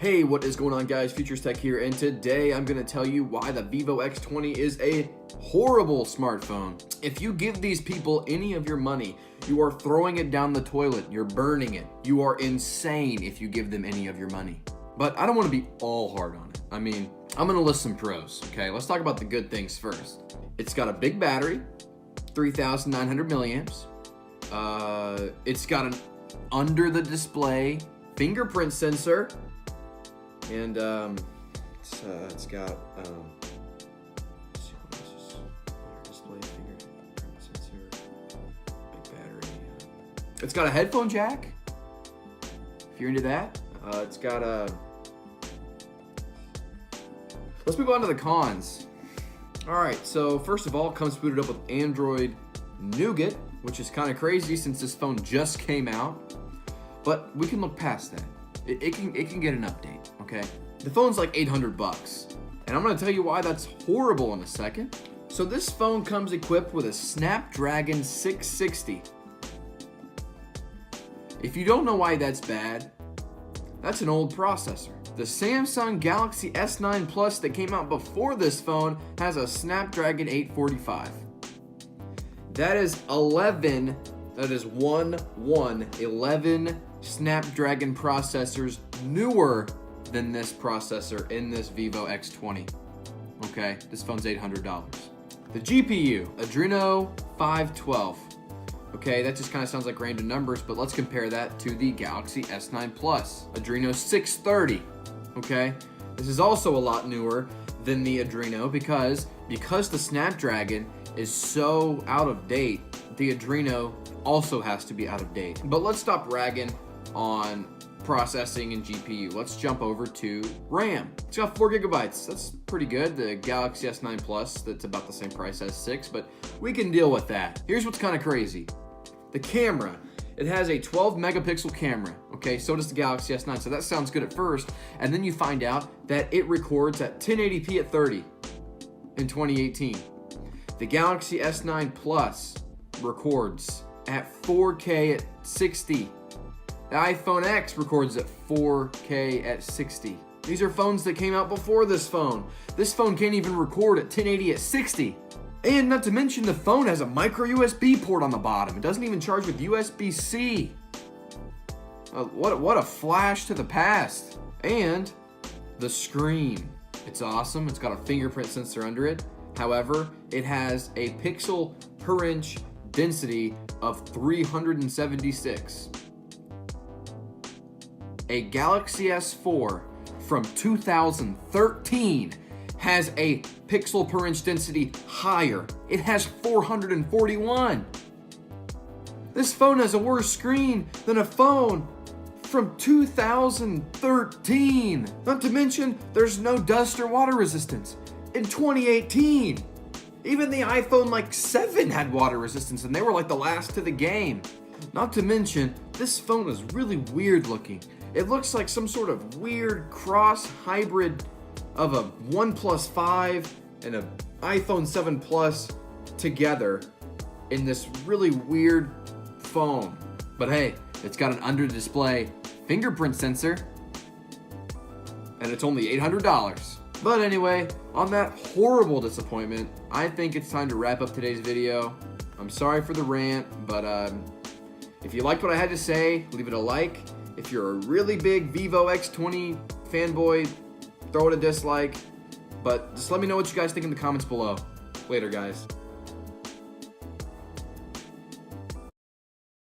Hey, what is going on, guys? Futures Tech here, and today I'm going to tell you why the Vevo X20 is a horrible smartphone. If you give these people any of your money, you are throwing it down the toilet, you're burning it. You are insane if you give them any of your money. But I don't want to be all hard on it. I mean, I'm going to list some pros, okay? Let's talk about the good things first. It's got a big battery, 3,900 milliamps. It's got an under the display fingerprint sensor. And it's got let's see, what is this? Display, fingerprint sensor, big battery. It's got a headphone jack, if you're into that. It's got a. Let's move on to the cons. All right, so first of all, it comes booted up with Android Nougat, which is kind of crazy since this phone just came out. But we can look past that. It can get an update, okay? The phone's like $800, and I'm gonna tell you why that's horrible in a second. So this phone comes equipped with a Snapdragon 660. If you don't know why that's bad, that's an old processor. The Samsung Galaxy S9 Plus that came out before this phone has a Snapdragon 845. That is 11 Snapdragon processors newer than this processor in this Vevo X20. Okay, this phone's $800. The GPU, Adreno 512. Okay, that just kind of sounds like random numbers, but let's compare that to the Galaxy S9 Plus, Adreno 630. Okay, this is also a lot newer than the Adreno because the Snapdragon is so out of date, the Adreno also has to be out of date. But let's stop ragging on processing and GPU. Let's jump over to RAM. It's got 4 gigabytes. That's pretty good. The Galaxy S9 Plus, that's about the same price as 6, but we can deal with that. Here's what's kind of crazy. The camera. It has a 12 megapixel camera. Okay, so does the Galaxy S9. So that sounds good at first, and then you find out that it records at 1080p at 30 in 2018. The Galaxy S9 Plus records at 4K at 60. The iPhone X records at 4K at 60. These are phones that came out before this phone. This phone can't even record at 1080 at 60. And not to mention, the phone has a micro USB port on the bottom. It doesn't even charge with USB-C. What a flash to the past. And the screen. It's awesome. It's got a fingerprint sensor under it. However, it has a pixel per inch density of 376. A Galaxy S4 from 2013 has a pixel per inch density higher. It has 441. This phone has a worse screen than a phone from 2013. Not to mention, there's no dust or water resistance. In 2018, even the iPhone 7 had water resistance, and they were like the last to the game. Not to mention, this phone is really weird looking. It looks like some sort of weird cross hybrid of a OnePlus 5 and an iPhone 7 Plus together in this really weird phone. But hey, it's got an under display fingerprint sensor, and it's only $800. But anyway, on that horrible disappointment, I think it's time to wrap up today's video. I'm sorry for the rant, but if you liked what I had to say, leave it a like. If you're a really big Vevo X20 fanboy, throw it a dislike. But just let me know what you guys think in the comments below. Later, guys.